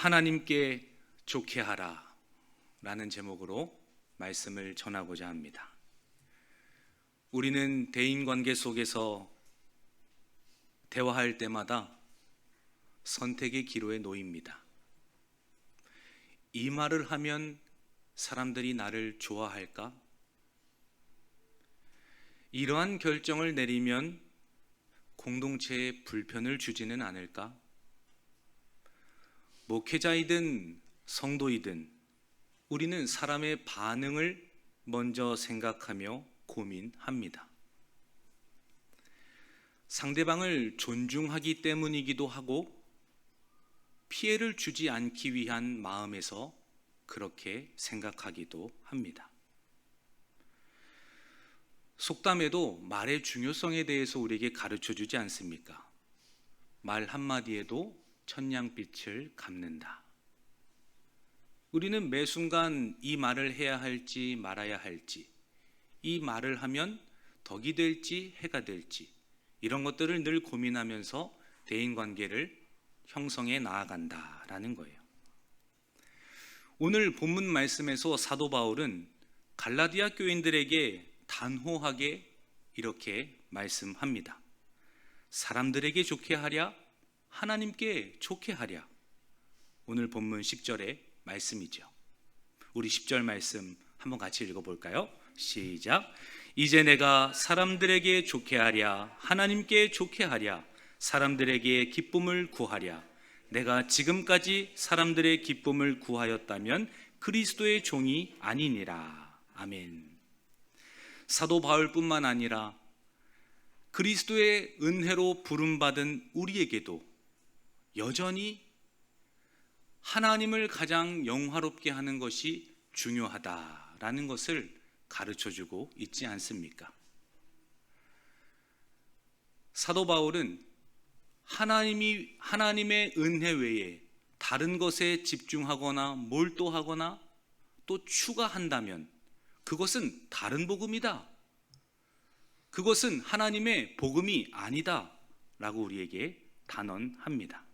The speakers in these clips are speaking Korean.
하나님께 좋게 하라 라는 제목으로 말씀을 전하고자 합니다. 우리는 대인관계 속에서 대화할 때마다 선택의 기로에 놓입니다. 이 말을 하면 사람들이 나를 좋아할까? 이러한 결정을 내리면 공동체에 불편을 주지는 않을까? 목회자이든 성도이든 우리는 사람의 반응을 먼저 생각하며 고민합니다. 상대방을 존중하기 때문이기도 하고 피해를 주지 않기 위한 마음에서 그렇게 생각하기도 합니다. 속담에도 말의 중요성에 대해서 우리에게 가르쳐 주지 않습니까? 말 한마디에도 천냥빛을 갚는다. 우리는 매 순간 이 말을 해야 할지 말아야 할지, 이 말을 하면 덕이 될지 해가 될지, 이런 것들을 늘 고민하면서 대인관계를 형성해 나아간다라는 거예요. 오늘 본문 말씀에서 사도 바울은 갈라디아 교인들에게 단호하게 이렇게 말씀합니다. 사람들에게 좋게 하랴, 하나님께 좋게 하랴. 오늘 본문 10절의 말씀이죠. 우리 10절 말씀 한번 같이 읽어볼까요? 시작. 이제 내가 사람들에게 좋게 하랴, 하나님께 좋게 하랴, 사람들에게 기쁨을 구하랴. 내가 지금까지 사람들의 기쁨을 구하였다면 그리스도의 종이 아니니라. 아멘. 사도 바울뿐만 아니라 그리스도의 은혜로 부름받은 우리에게도 여전히 하나님을 가장 영화롭게 하는 것이 중요하다라는 것을 가르쳐주고 있지 않습니까? 사도 바울은 하나님의 은혜 외에 다른 것에 집중하거나 몰두하거나 또 추가한다면 그것은 다른 복음이다. 그것은 하나님의 복음이 아니다 라고 우리에게 단언합니다.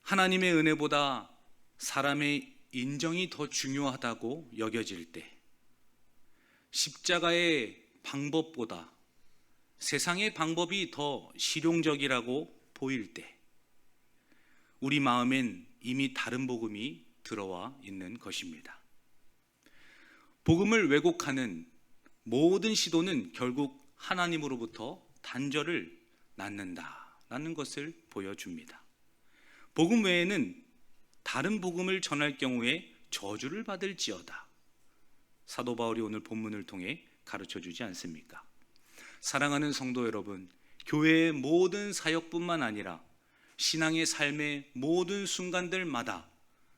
하나님의 은혜보다 사람의 인정이 더 중요하다고 여겨질 때, 십자가의 방법보다 세상의 방법이 더 실용적이라고 보일 때, 우리 마음엔 이미 다른 복음이 들어와 있는 것입니다. 복음을 왜곡하는 모든 시도는 결국 하나님으로부터 단절을 낳는다라는 것을 보여줍니다. 복음 외에는 다른 복음을 전할 경우에 저주를 받을지어다. 사도 바울이 오늘 본문을 통해 가르쳐주지 않습니까? 사랑하는 성도 여러분, 교회의 모든 사역뿐만 아니라 신앙의 삶의 모든 순간들마다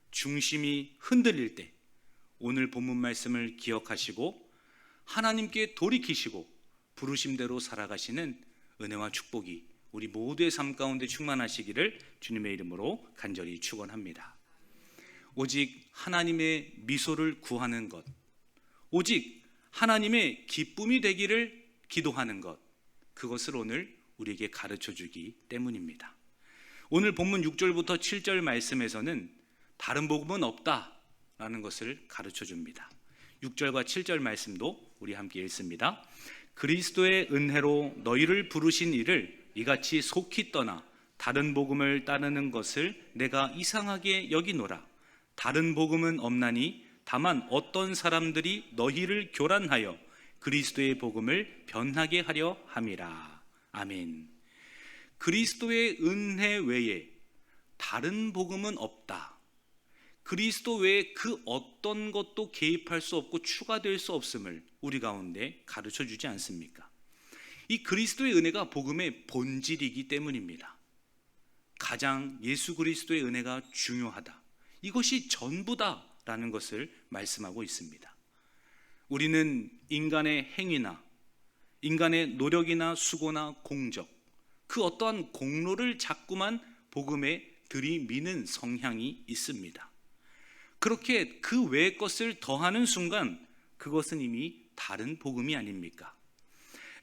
중심이 흔들릴 때 오늘 본문 말씀을 기억하시고 하나님께 돌이키시고 부르심대로 살아가시는 은혜와 축복이 우리 모두의 삶 가운데 충만하시기를 주님의 이름으로 간절히 축원합니다. 오직 하나님의 미소를 구하는 것, 오직 하나님의 기쁨이 되기를 기도하는 것, 그것을 오늘 우리에게 가르쳐 주기 때문입니다. 오늘 본문 6절부터 7절 말씀에서는 다른 복음은 없다라는 것을 가르쳐 줍니다. 6절과 7절 말씀도 우리 함께 읽습니다. 그리스도의 은혜로 너희를 부르신 이를 이같이 속히 떠나 다른 복음을 따르는 것을 내가 이상하게 여기노라. 다른 복음은 없나니 다만 어떤 사람들이 너희를 교란하여 그리스도의 복음을 변하게 하려 함이라. 아멘. 그리스도의 은혜 외에 다른 복음은 없다. 그리스도 외에 그 어떤 것도 개입할 수 없고 추가될 수 없음을 우리 가운데 가르쳐 주지 않습니까? 이 그리스도의 은혜가 복음의 본질이기 때문입니다. 가장 예수 그리스도의 은혜가 중요하다. 이것이 전부다라는 것을 말씀하고 있습니다. 우리는 인간의 행위나 인간의 노력이나 수고나 공적, 그 어떠한 공로를 자꾸만 복음에 들이미는 성향이 있습니다. 그렇게 그 외의 것을 더하는 순간 그것은 이미 다른 복음이 아닙니까?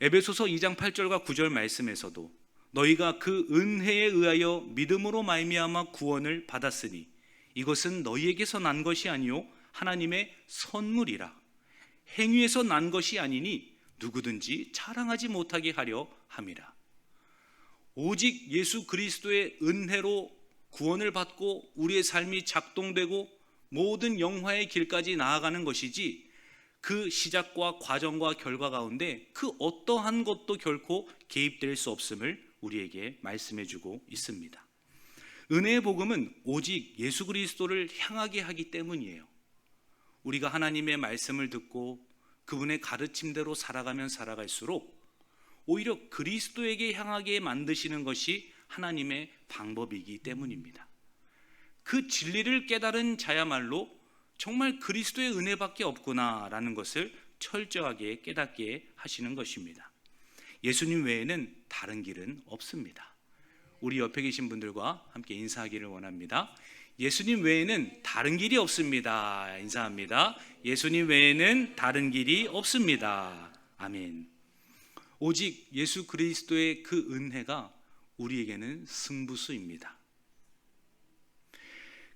에베소서 2장 8절과 9절 말씀에서도 너희가 그 은혜에 의하여 믿음으로 말미암아 구원을 받았으니 이것은 너희에게서 난 것이 아니요 하나님의 선물이라. 행위에서 난 것이 아니니 누구든지 자랑하지 못하게 하려 함이라. 오직 예수 그리스도의 은혜로 구원을 받고 우리의 삶이 작동되고 모든 영화의 길까지 나아가는 것이지, 그 시작과 과정과 결과 가운데 그 어떠한 것도 결코 개입될 수 없음을 우리에게 말씀해 주고 있습니다. 은혜의 복음은 오직 예수 그리스도를 향하게 하기 때문이에요. 우리가 하나님의 말씀을 듣고 그분의 가르침대로 살아가면 살아갈수록 오히려 그리스도에게 향하게 만드시는 것이 하나님의 방법이기 때문입니다. 그 진리를 깨달은 자야말로 정말 그리스도의 은혜밖에 없구나라는 것을 철저하게 깨닫게 하시는 것입니다. 예수님 외에는 다른 길은 없습니다. 우리 옆에 계신 분들과 함께 인사하기를 원합니다. 예수님 외에는 다른 길이 없습니다. 인사합니다. 예수님 외에는 다른 길이 없습니다. 아멘. 오직 예수 그리스도의 그 은혜가 우리에게는 승부수입니다.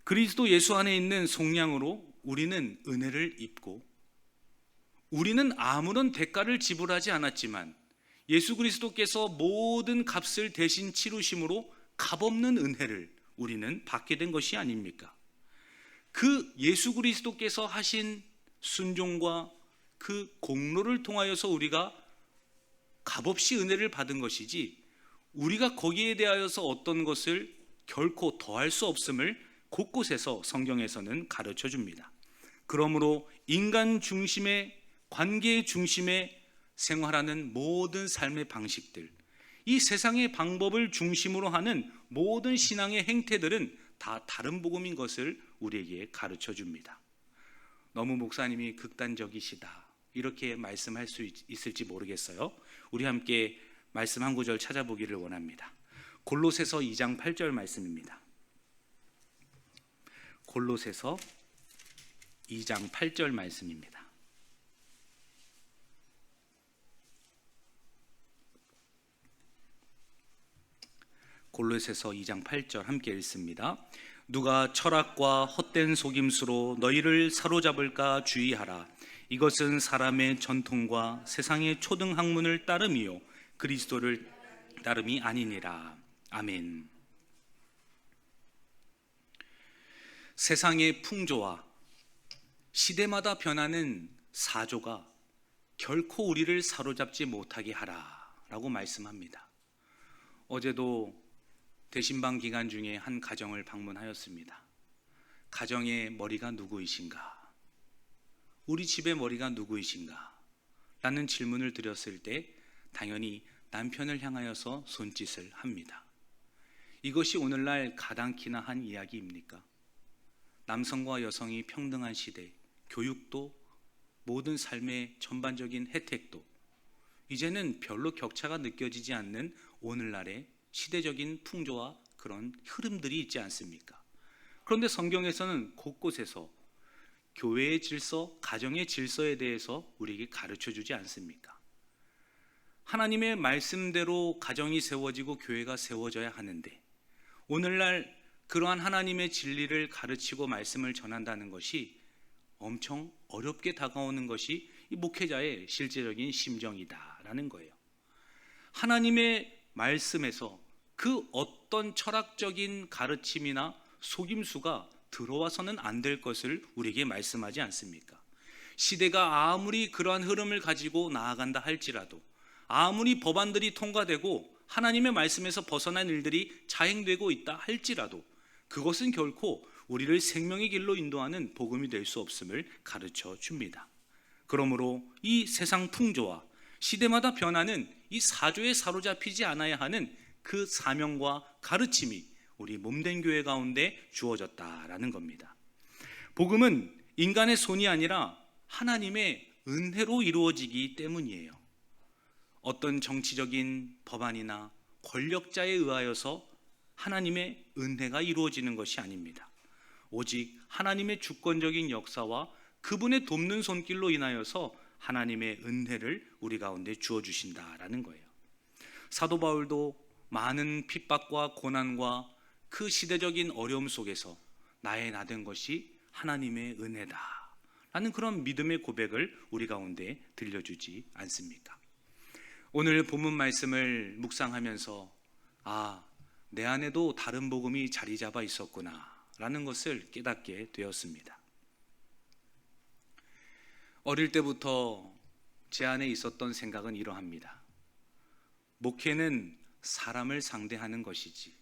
그리스도 예수 안에 있는 속량으로 우리는 은혜를 입고, 우리는 아무런 대가를 지불하지 않았지만 예수 그리스도께서 모든 값을 대신 치르심으로 값없는 은혜를 우리는 받게 된 것이 아닙니까? 그 예수 그리스도께서 하신 순종과 그 공로를 통하여서 우리가 값없이 은혜를 받은 것이지, 우리가 거기에 대하여서 어떤 것을 결코 더할 수 없음을 곳곳에서 성경에서는 가르쳐 줍니다. 그러므로 인간 중심의, 관계 중심의 생활하는 모든 삶의 방식들, 이 세상의 방법을 중심으로 하는 모든 신앙의 행태들은 다 다른 복음인 것을 우리에게 가르쳐 줍니다. 너무 목사님이 극단적이시다 이렇게 말씀할 수 있을지 모르겠어요. 우리 함께 말씀 한 구절 찾아보기를 원합니다. 골로새서 2장 8절 말씀입니다. 골로새서 2장 8절 말씀입니다. 골로새서 2장 8절 함께 읽습니다. 누가 철학과 헛된 속임수로 너희를 사로잡을까 주의하라. 이것은 사람의 전통과 세상의 초등학문을 따름이요 그리스도를 따름이 아니니라. 아멘. 세상의 풍조와 시대마다 변하는 사조가 결코 우리를 사로잡지 못하게 하라라고 말씀합니다. 어제도 대신방 기간 중에 한 가정을 방문하였습니다. 가정의 머리가 누구이신가? 우리 집의 머리가 누구이신가? 라는 질문을 드렸을 때 당연히 남편을 향하여서 손짓을 합니다. 이것이 오늘날 가당키나 한 이야기입니까? 남성과 여성이 평등한 시대, 교육도 모든 삶의 전반적인 혜택도 이제는 별로 격차가 느껴지지 않는 오늘날의 시대적인 풍조와 그런 흐름들이 있지 않습니까? 그런데 성경에서는 곳곳에서 교회의 질서, 가정의 질서에 대해서 우리에게 가르쳐 주지 않습니까? 하나님의 말씀대로 가정이 세워지고 교회가 세워져야 하는데, 오늘날 그러한 하나님의 진리를 가르치고 말씀을 전한다는 것이 엄청 어렵게 다가오는 것이 이 목회자의 실제적인 심정이다라는 거예요. 하나님의 말씀에서 그 어떤 철학적인 가르침이나 속임수가 들어와서는 안 될 것을 우리에게 말씀하지 않습니까? 시대가 아무리 그러한 흐름을 가지고 나아간다 할지라도, 아무리 법안들이 통과되고 하나님의 말씀에서 벗어난 일들이 자행되고 있다 할지라도 그것은 결코 우리를 생명의 길로 인도하는 복음이 될 수 없음을 가르쳐 줍니다. 그러므로 이 세상 풍조와 시대마다 변하는 이 사조에 사로잡히지 않아야 하는 그 사명과 가르침이 우리 몸된 교회 가운데 주어졌다라는 겁니다. 복음은 인간의 손이 아니라 하나님의 은혜로 이루어지기 때문이에요. 어떤 정치적인 법안이나 권력자에 의하여서 하나님의 은혜가 이루어지는 것이 아닙니다. 오직 하나님의 주권적인 역사와 그분의 돕는 손길로 인하여서 하나님의 은혜를 우리 가운데 주어주신다라는 거예요. 사도 바울도 많은 핍박과 고난과 그 시대적인 어려움 속에서 나의 나 된 것이 하나님의 은혜다 라는 그런 믿음의 고백을 우리 가운데 들려주지 않습니까? 오늘 본문 말씀을 묵상하면서 내 안에도 다른 복음이 자리 잡아 있었구나 라는 것을 깨닫게 되었습니다. 어릴 때부터 제 안에 있었던 생각은 이러합니다. 목회는 사람을 상대하는 것이지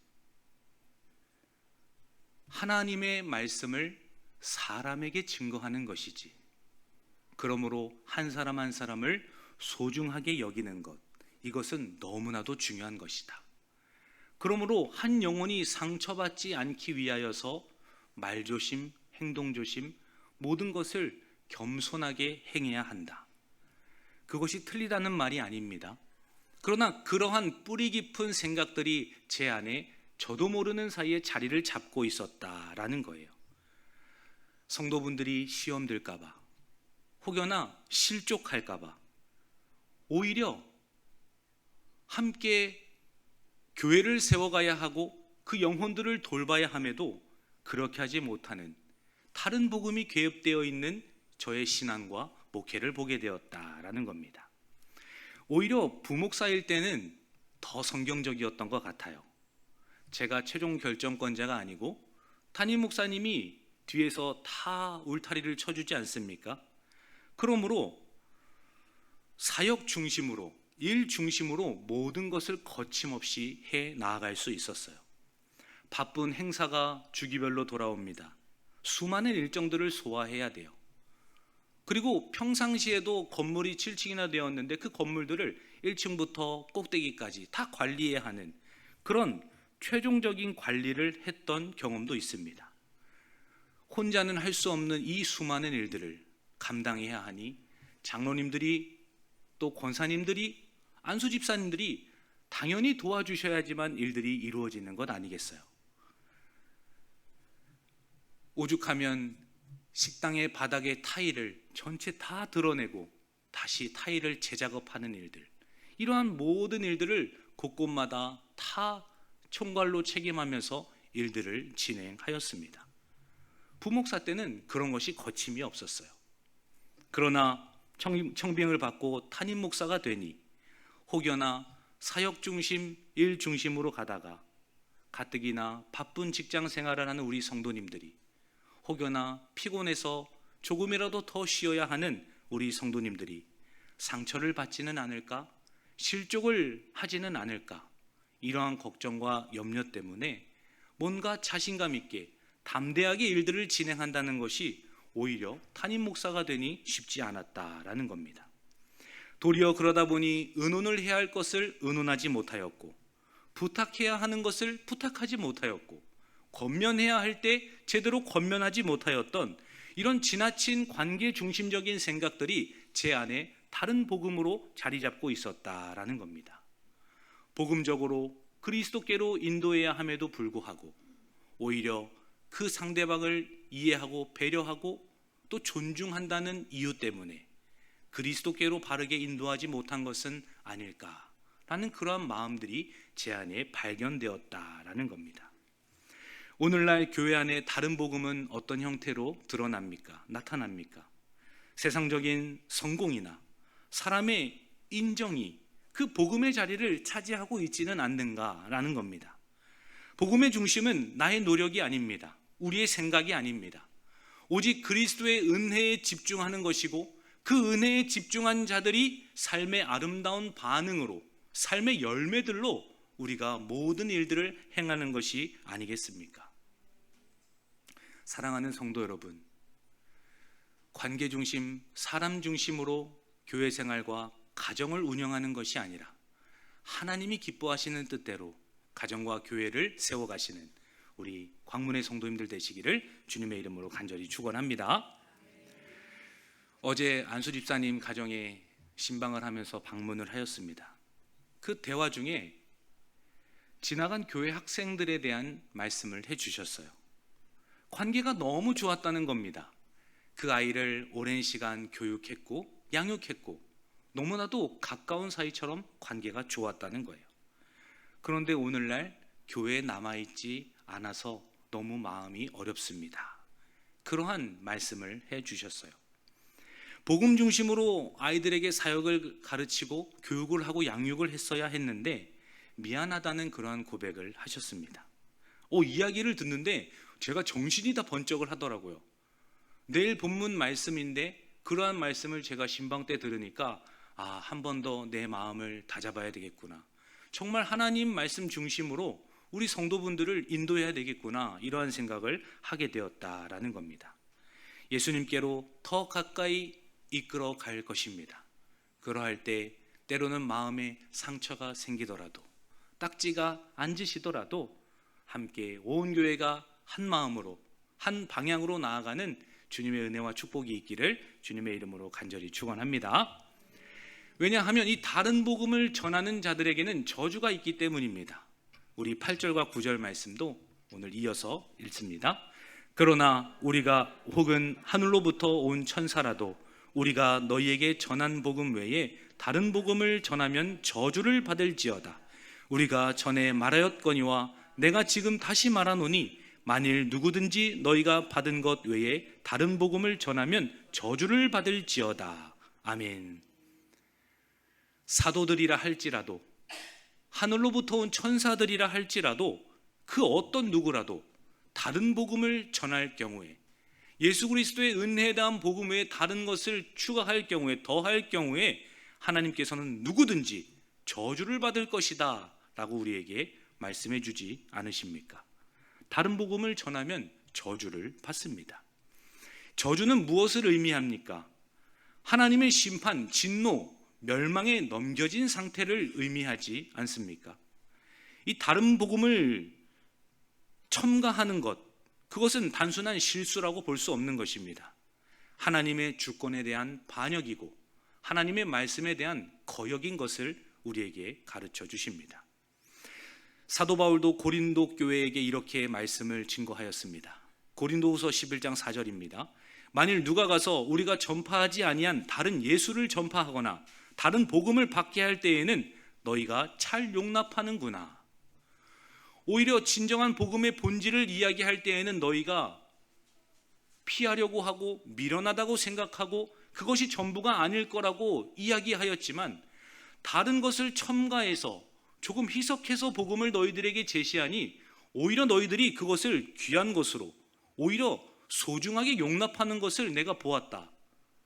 하나님의 말씀을 사람에게 증거하는 것이지, 그러므로 한 사람 한 사람을 소중하게 여기는 것, 이것은 너무나도 중요한 것이다. 그러므로 한 영혼이 상처받지 않기 위하여서 말조심, 행동조심, 모든 것을 겸손하게 행해야 한다. 그것이 틀리다는 말이 아닙니다. 그러나 그러한 뿌리 깊은 생각들이 제 안에 저도 모르는 사이에 자리를 잡고 있었다라는 거예요. 성도분들이 시험 들까봐, 혹여나 실족할까봐, 오히려 함께 교회를 세워가야 하고 그 영혼들을 돌봐야 함에도 그렇게 하지 못하는 다른 복음이 개입되어 있는 저의 신앙과 목회를 보게 되었다라는 겁니다. 오히려 부목사일 때는 더 성경적이었던 것 같아요. 제가 최종 결정권자가 아니고 담임 목사님이 뒤에서 다 울타리를 쳐주지 않습니까? 그러므로 사역 중심으로, 일 중심으로 모든 것을 거침없이 해 나아갈 수 있었어요. 바쁜 행사가 주기별로 돌아옵니다. 수많은 일정들을 소화해야 돼요. 그리고 평상시에도 건물이 7층이나 되었는데 그 건물들을 1층부터 꼭대기까지 다 관리해야 하는 그런 최종적인 관리를 했던 경험도 있습니다. 혼자는 할 수 없는 이 수많은 일들을 감당해야 하니 장로님들이, 또 권사님들이, 안수집사님들이 당연히 도와주셔야지만 일들이 이루어지는 것 아니겠어요? 오죽하면 식당의 바닥에 타일을 전체 다 드러내고 다시 타일을 재작업하는 일들, 이러한 모든 일들을 곳곳마다 다 총괄로 책임하면서 일들을 진행하였습니다. 부목사 때는 그런 것이 거침이 없었어요. 그러나 청빙을 받고 담임 목사가 되니 혹여나 사역 중심, 일 중심으로 가다가 가뜩이나 바쁜 직장 생활을 하는 우리 성도님들이, 혹여나 피곤해서 조금이라도 더 쉬어야 하는 우리 성도님들이 상처를 받지는 않을까, 실족을 하지는 않을까, 이러한 걱정과 염려 때문에 뭔가 자신감 있게 담대하게 일들을 진행한다는 것이 오히려 담임 목사가 되니 쉽지 않았다라는 겁니다. 도리어 그러다 보니 의논을 해야 할 것을 의논하지 못하였고, 부탁해야 하는 것을 부탁하지 못하였고, 권면해야 할 때 제대로 권면하지 못하였던 이런 지나친 관계 중심적인 생각들이 제 안에 다른 복음으로 자리 잡고 있었다라는 겁니다. 복음적으로 그리스도께로 인도해야 함에도 불구하고 오히려 그 상대방을 이해하고 배려하고 또 존중한다는 이유 때문에 그리스도께로 바르게 인도하지 못한 것은 아닐까라는 그러한 마음들이 제 안에 발견되었다라는 겁니다. 오늘날 교회 안에 다른 복음은 어떤 형태로 드러납니까? 나타납니까? 세상적인 성공이나 사람의 인정이 그 복음의 자리를 차지하고 있지는 않는가라는 겁니다. 복음의 중심은 나의 노력이 아닙니다. 우리의 생각이 아닙니다. 오직 그리스도의 은혜에 집중하는 것이고, 그 은혜에 집중한 자들이 삶의 아름다운 반응으로, 삶의 열매들로 우리가 모든 일들을 행하는 것이 아니겠습니까? 사랑하는 성도 여러분, 관계 중심, 사람 중심으로 교회 생활과 가정을 운영하는 것이 아니라 하나님이 기뻐하시는 뜻대로 가정과 교회를 세워가시는 우리 광문의 성도님들 되시기를 주님의 이름으로 간절히 축원합니다. 어제 안수 집사님 가정에 신방을 하면서 방문을 하였습니다. 그 대화 중에 지나간 교회 학생들에 대한 말씀을 해주셨어요. 관계가 너무 좋았다는 겁니다. 그 아이를 오랜 시간 교육했고 양육했고 너무나도 가까운 사이처럼 관계가 좋았다는 거예요. 그런데 오늘날 교회에 남아있지 않아서 너무 마음이 어렵습니다. 그러한 말씀을 해주셨어요. 복음 중심으로 아이들에게 사역을 가르치고 교육을 하고 양육을 했어야 했는데 미안하다는 그러한 고백을 하셨습니다. 이야기를 듣는데 제가 정신이 다 번쩍을 하더라고요. 내일 본문 말씀인데 그러한 말씀을 제가 신방 때 들으니까 한 번 더 내 마음을 다잡아야 되겠구나. 정말 하나님 말씀 중심으로 우리 성도분들을 인도해야 되겠구나, 이러한 생각을 하게 되었다라는 겁니다. 예수님께로 더 가까이 이끌어 갈 것입니다. 그러할 때 때로는 마음에 상처가 생기더라도, 딱지가 앉으시더라도 함께 온 교회가 한 마음으로 한 방향으로 나아가는 주님의 은혜와 축복이 있기를 주님의 이름으로 간절히 축원합니다. 왜냐하면 이 다른 복음을 전하는 자들에게는 저주가 있기 때문입니다. 우리 8절과 9절 말씀도 오늘 이어서 읽습니다. 그러나 우리가 혹은 하늘로부터 온 천사라도 우리가 너희에게 전한 복음 외에 다른 복음을 전하면 저주를 받을지어다. 우리가 전에 말하였거니와 내가 지금 다시 말하노니 만일 누구든지 너희가 받은 것 외에 다른 복음을 전하면 저주를 받을지어다. 아멘. 사도들이라 할지라도, 하늘로부터 온 천사들이라 할지라도, 그 어떤 누구라도 다른 복음을 전할 경우에, 예수 그리스도의 은혜에 대한 복음 외에 다른 것을 추가할 경우에, 더할 경우에 하나님께서는 누구든지 저주를 받을 것이다 라고 우리에게 말씀해 주지 않으십니까? 다른 복음을 전하면 저주를 받습니다. 저주는 무엇을 의미합니까? 하나님의 심판, 진노, 멸망에 넘겨진 상태를 의미하지 않습니까? 이 다른 복음을 첨가하는 것, 그것은 단순한 실수라고 볼 수 없는 것입니다. 하나님의 주권에 대한 반역이고 하나님의 말씀에 대한 거역인 것을 우리에게 가르쳐 주십니다. 사도 바울도 고린도 교회에게 이렇게 말씀을 증거하였습니다. 고린도후서 11장 4절입니다. 만일 누가 가서 우리가 전파하지 아니한 다른 예수를 전파하거나 다른 복음을 받게 할 때에는 너희가 잘 용납하는구나. 오히려 진정한 복음의 본질을 이야기할 때에는 너희가 피하려고 하고 미련하다고 생각하고 그것이 전부가 아닐 거라고 이야기하였지만, 다른 것을 첨가해서 조금 희석해서 복음을 너희들에게 제시하니 오히려 너희들이 그것을 귀한 것으로, 오히려 소중하게 용납하는 것을 내가 보았다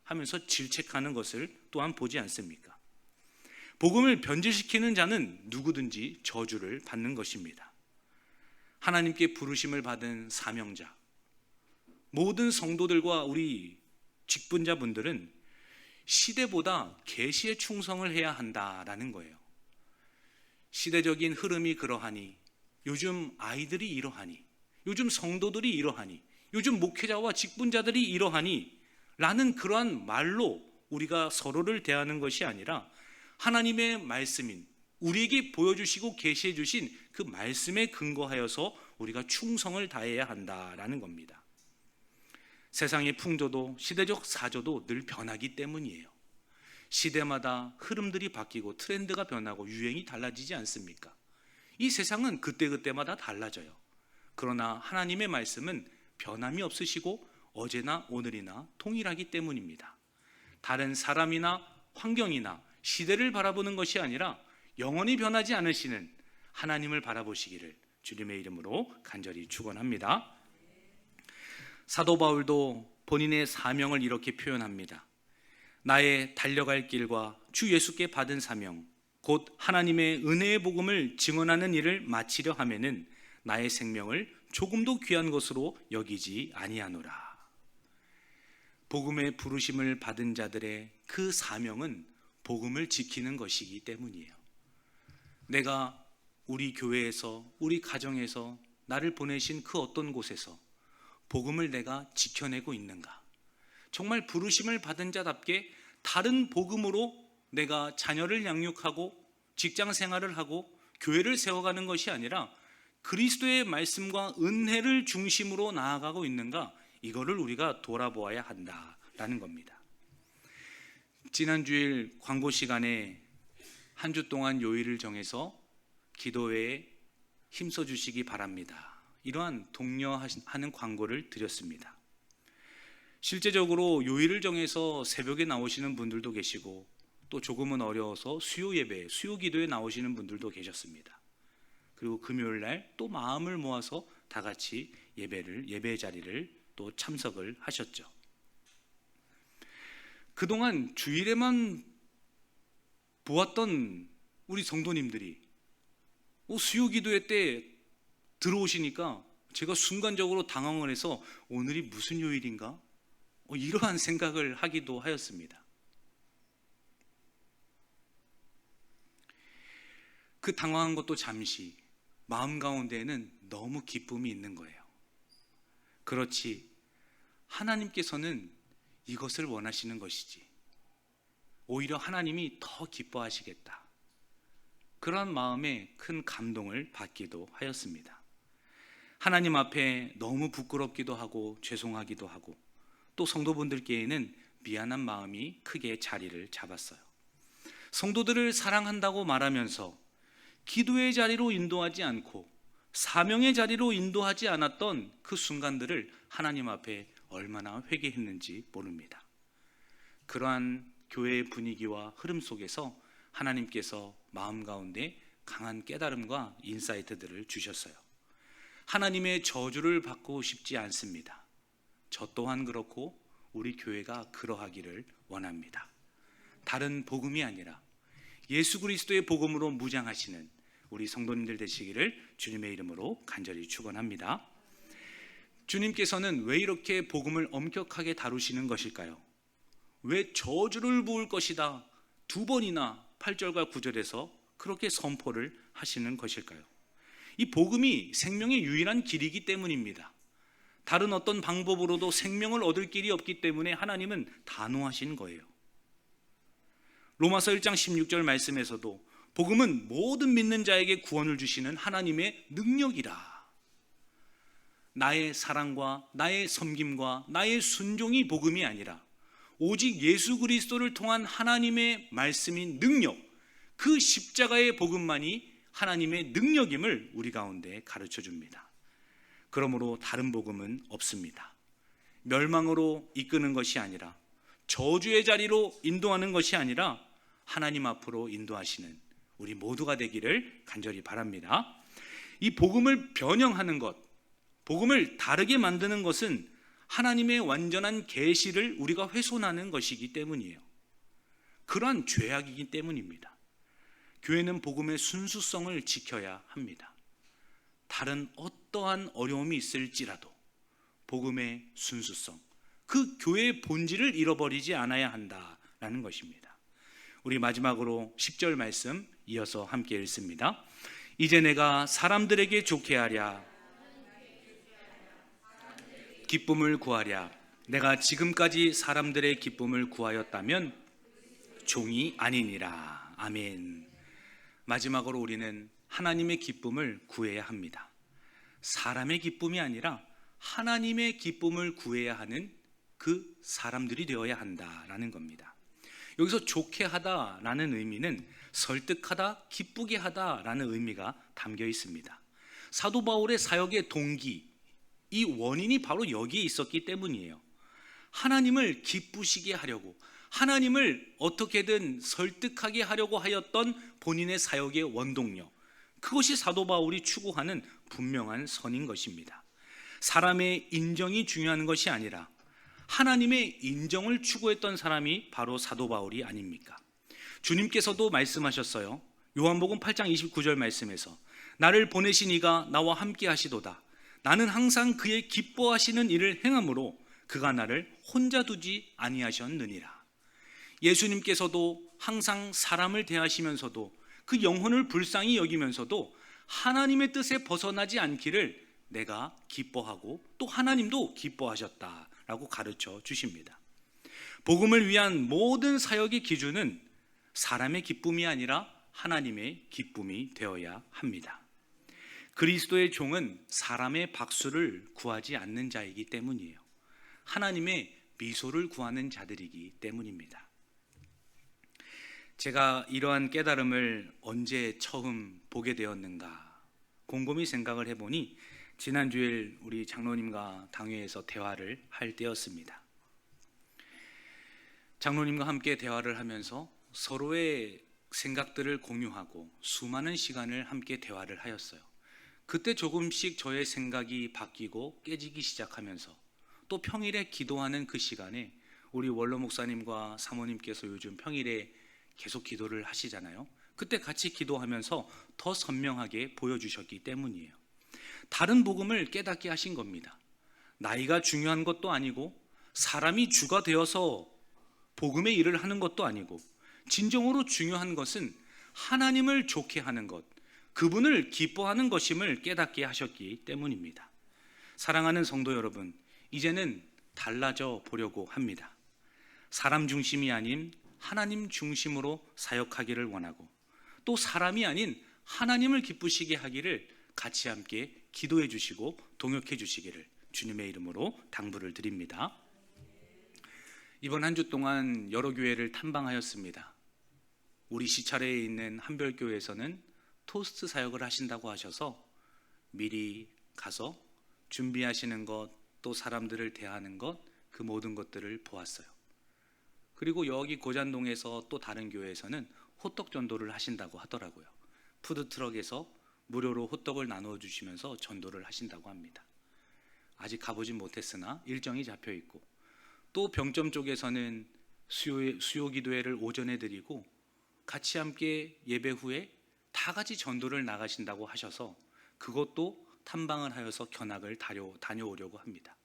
하면서 질책하는 것을 또한 보지 않습니까? 복음을 변질시키는 자는 누구든지 저주를 받는 것입니다. 하나님께 부르심을 받은 사명자, 모든 성도들과 우리 직분자분들은 시대보다 계시에 충성을 해야 한다라는 거예요. 시대적인 흐름이 그러하니, 요즘 아이들이 이러하니, 요즘 성도들이 이러하니, 요즘 목회자와 직분자들이 이러하니 라는 그러한 말로 우리가 서로를 대하는 것이 아니라 하나님의 말씀인, 우리에게 보여주시고 계시해 주신 그 말씀에 근거하여서 우리가 충성을 다해야 한다라는 겁니다. 세상의 풍조도 시대적 사조도 늘 변하기 때문이에요. 시대마다 흐름들이 바뀌고 트렌드가 변하고 유행이 달라지지 않습니까? 이 세상은 그때그때마다 달라져요. 그러나 하나님의 말씀은 변함이 없으시고 어제나 오늘이나 동일하기 때문입니다. 다른 사람이나 환경이나 시대를 바라보는 것이 아니라 영원히 변하지 않으시는 하나님을 바라보시기를 주님의 이름으로 간절히 축원합니다. 사도 바울도 본인의 사명을 이렇게 표현합니다. 나의 달려갈 길과 주 예수께 받은 사명, 곧 하나님의 은혜의 복음을 증언하는 일을 마치려 하면은 나의 생명을 조금도 귀한 것으로 여기지 아니하노라. 복음의 부르심을 받은 자들의 그 사명은 복음을 지키는 것이기 때문이에요. 내가 우리 교회에서, 우리 가정에서, 나를 보내신 그 어떤 곳에서 복음을 내가 지켜내고 있는가? 정말 부르심을 받은 자답게 다른 복음으로 내가 자녀를 양육하고 직장 생활을 하고 교회를 세워가는 것이 아니라 그리스도의 말씀과 은혜를 중심으로 나아가고 있는가? 이거를 우리가 돌아보아야 한다라는 겁니다. 지난 주일 광고 시간에 한 주 동안 요일을 정해서 기도에 힘써 주시기 바랍니다. 이러한 독려하는 광고를 드렸습니다. 실제적으로 요일을 정해서 새벽에 나오시는 분들도 계시고, 또 조금은 어려워서 수요 예배, 수요 기도에 나오시는 분들도 계셨습니다. 그리고 금요일 날 또 마음을 모아서 다 같이 예배 자리를 또 참석을 하셨죠. 그동안 주일에만 보았던 우리 성도님들이 수요 기도회 때 들어오시니까 제가 순간적으로 당황을 해서 오늘이 무슨 요일인가? 이러한 생각을 하기도 하였습니다. 그 당황한 것도 잠시, 마음 가운데에는 너무 기쁨이 있는 거예요. 그렇지, 하나님께서는 이것을 원하시는 것이지, 오히려 하나님이 더 기뻐하시겠다, 그런 마음에 큰 감동을 받기도 하였습니다. 하나님 앞에 너무 부끄럽기도 하고 죄송하기도 하고, 또 성도분들께는 미안한 마음이 크게 자리를 잡았어요. 성도들을 사랑한다고 말하면서 기도의 자리로 인도하지 않고 사명의 자리로 인도하지 않았던 그 순간들을 하나님 앞에 얼마나 회개했는지 모릅니다. 그러한 교회의 분위기와 흐름 속에서 하나님께서 마음 가운데 강한 깨달음과 인사이트들을 주셨어요. 하나님의 저주를 받고 싶지 않습니다. 저 또한 그렇고 우리 교회가 그러하기를 원합니다. 다른 복음이 아니라 예수 그리스도의 복음으로 무장하시는 우리 성도님들 되시기를 주님의 이름으로 간절히 축원합니다. 주님께서는 왜 이렇게 복음을 엄격하게 다루시는 것일까요? 왜 저주를 부을 것이다 2번이나 8절과 9절에서 그렇게 선포를 하시는 것일까요? 이 복음이 생명의 유일한 길이기 때문입니다. 다른 어떤 방법으로도 생명을 얻을 길이 없기 때문에 하나님은 단호하신 거예요. 로마서 1장 16절 말씀에서도 복음은 모든 믿는 자에게 구원을 주시는 하나님의 능력이라. 나의 사랑과 나의 섬김과 나의 순종이 복음이 아니라 오직 예수 그리스도를 통한 하나님의 말씀인 능력, 그 십자가의 복음만이 하나님의 능력임을 우리 가운데 가르쳐 줍니다. 그러므로 다른 복음은 없습니다. 멸망으로 이끄는 것이 아니라, 저주의 자리로 인도하는 것이 아니라 하나님 앞으로 인도하시는 우리 모두가 되기를 간절히 바랍니다. 이 복음을 변형하는 것, 복음을 다르게 만드는 것은 하나님의 완전한 계시를 우리가 훼손하는 것이기 때문이에요. 그러한 죄악이기 때문입니다. 교회는 복음의 순수성을 지켜야 합니다. 다른 어떠한 어려움이 있을지라도 복음의 순수성, 그 교회의 본질을 잃어버리지 않아야 한다라는 것입니다. 우리 마지막으로 10절 말씀 이어서 함께 읽습니다. 이제 내가 사람들에게 좋게 하랴, 기쁨을 구하랴. 내가 지금까지 사람들의 기쁨을 구하였다면 종이 아니니라. 아멘. 마지막으로 우리는 하나님의 기쁨을 구해야 합니다. 사람의 기쁨이 아니라 하나님의 기쁨을 구해야 하는 그 사람들이 되어야 한다라는 겁니다. 여기서 좋게 하다라는 의미는 설득하다, 기쁘게 하다라는 의미가 담겨 있습니다. 사도 바울의 사역의 동기, 이 원인이 바로 여기에 있었기 때문이에요. 하나님을 기쁘시게 하려고, 하나님을 어떻게든 설득하게 하려고 하였던 본인의 사역의 원동력, 그것이 사도 바울이 추구하는 분명한 선인 것입니다. 사람의 인정이 중요한 것이 아니라 하나님의 인정을 추구했던 사람이 바로 사도 바울이 아닙니까? 주님께서도 말씀하셨어요. 요한복음 8장 29절 말씀에서 나를 보내신 이가 나와 함께 하시도다. 나는 항상 그의 기뻐하시는 일을 행함으로 그가 나를 혼자 두지 아니하셨느니라. 예수님께서도 항상 사람을 대하시면서도 그 영혼을 불쌍히 여기면서도 하나님의 뜻에 벗어나지 않기를 내가 기뻐하고 또 하나님도 기뻐하셨다라고 가르쳐 주십니다. 복음을 위한 모든 사역의 기준은 사람의 기쁨이 아니라 하나님의 기쁨이 되어야 합니다. 그리스도의 종은 사람의 박수를 구하지 않는 자이기 때문이에요. 하나님의 미소를 구하는 자들이기 때문입니다. 제가 이러한 깨달음을 언제 처음 보게 되었는가 곰곰이 생각을 해보니 지난 주일 우리 장로님과 당회에서 대화를 할 때였습니다. 장로님과 함께 대화를 하면서 서로의 생각들을 공유하고 수많은 시간을 함께 대화를 하였어요. 그때 조금씩 저의 생각이 바뀌고 깨지기 시작하면서 또 평일에 기도하는 그 시간에 우리 원로 목사님과 사모님께서 요즘 평일에 계속 기도를 하시잖아요. 그때 같이 기도하면서 더 선명하게 보여주셨기 때문이에요. 다른 복음을 깨닫게 하신 겁니다. 나이가 중요한 것도 아니고 사람이 주가 되어서 복음의 일을 하는 것도 아니고 진정으로 중요한 것은 하나님을 좋게 하는 것, 그분을 기뻐하는 것임을 깨닫게 하셨기 때문입니다. 사랑하는 성도 여러분, 이제는 달라져 보려고 합니다. 사람 중심이 아닌 하나님 중심으로 사역하기를 원하고 또 사람이 아닌 하나님을 기쁘시게 하기를 같이 함께 기도해 주시고 동역해 주시기를 주님의 이름으로 당부를 드립니다. 이번 한 주 동안 여러 교회를 탐방하였습니다. 우리 시차례에 있는 한별교회에서는 토스트 사역을 하신다고 하셔서 미리 가서 준비하시는 것, 또 사람들을 대하는 것, 그 모든 것들을 보았어요. 그리고 여기 고잔동에서 또 다른 교회에서는 호떡 전도를 하신다고 하더라고요. 푸드트럭에서 무료로 호떡을 나누어 주시면서 전도를 하신다고 합니다. 아직 가보진 못했으나 일정이 잡혀 있고, 또 병점 쪽에서는 수요 기도회를 오전에 드리고 같이 함께 예배 후에 다 같이 전도를 나가신다고 하셔서 그것도 탐방을 하여서 견학을 다녀오려고 합니다.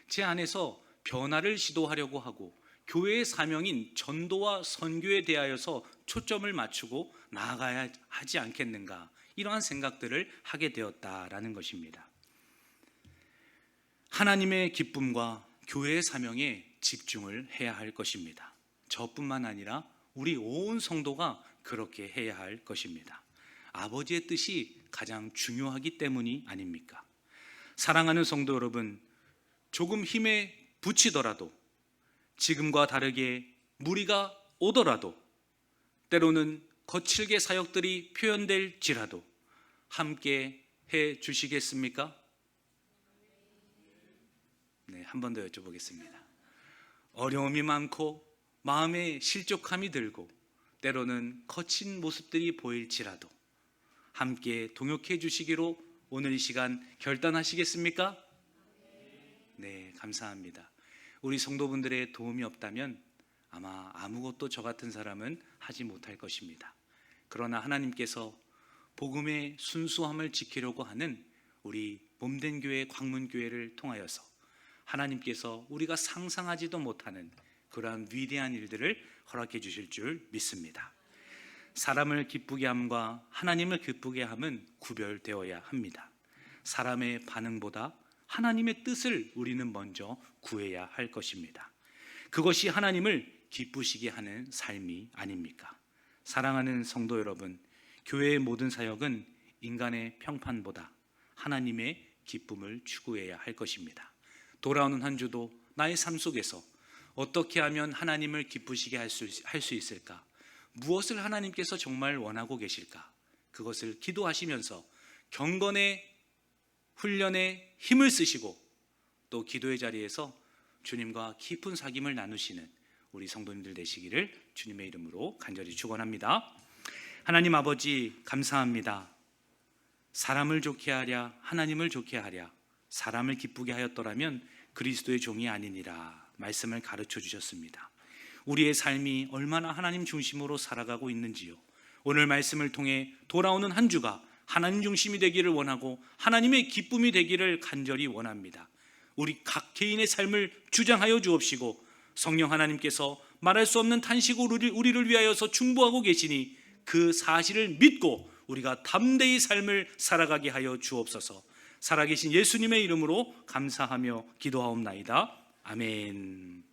제 안에서 변화를 시도하려고 하고 교회의 사명인 전도와 선교에 대하여서 초점을 맞추고 나아가야 하지 않겠는가, 이러한 생각들을 하게 되었다라는 것입니다. 하나님의 기쁨과 교회의 사명에 집중을 해야 할 것입니다. 저뿐만 아니라 우리 온 성도가 그렇게 해야 할 것입니다. 아버지의 뜻이 가장 중요하기 때문이 아닙니까? 사랑하는 성도 여러분, 조금 힘에 부치더라도, 지금과 다르게 무리가 오더라도, 때로는 거칠게 사역들이 표현될지라도 함께 해 주시겠습니까? 네, 한 번 더 여쭤보겠습니다. 어려움이 많고 마음에 실족함이 들고 때로는 거친 모습들이 보일지라도 함께 동역해 주시기로 오늘 이 시간 결단하시겠습니까? 네, 감사합니다. 우리 성도분들의 도움이 없다면 아마 아무것도 저 같은 사람은 하지 못할 것입니다. 그러나 하나님께서 복음의 순수함을 지키려고 하는 우리 몸된 교회 광문교회를 통하여서 하나님께서 우리가 상상하지도 못하는 그러한 위대한 일들을 허락해 주실 줄 믿습니다. 사람을 기쁘게 함과 하나님을 기쁘게 함은 구별되어야 합니다. 사람의 반응보다 하나님의 뜻을 우리는 먼저 구해야 할 것입니다. 그것이 하나님을 기쁘시게 하는 삶이 아닙니까? 사랑하는 성도 여러분, 교회의 모든 사역은 인간의 평판보다 하나님의 기쁨을 추구해야 할 것입니다. 돌아오는 한 주도 나의 삶 속에서 어떻게 하면 하나님을 기쁘시게 할 수 있을까? 무엇을 하나님께서 정말 원하고 계실까? 그것을 기도하시면서 경건의 훈련에 힘을 쓰시고 또 기도의 자리에서 주님과 깊은 사귐을 나누시는 우리 성도님들 되시기를 주님의 이름으로 간절히 축원합니다. 하나님 아버지, 감사합니다. 사람을 좋게 하랴 하나님을 좋게 하랴 사람을 기쁘게 하였더라면 그리스도의 종이 아니니라 말씀을 가르쳐 주셨습니다. 우리의 삶이 얼마나 하나님 중심으로 살아가고 있는지요, 오늘 말씀을 통해 돌아오는 한 주가 하나님 중심이 되기를 원하고 하나님의 기쁨이 되기를 간절히 원합니다. 우리 각 개인의 삶을 주장하여 주옵시고 성령 하나님께서 말할 수 없는 탄식으로 우리를 위하여서 중보하고 계시니 그 사실을 믿고 우리가 담대히 삶을 살아가게 하여 주옵소서. 살아계신 예수님의 이름으로 감사하며 기도하옵나이다. 아멘.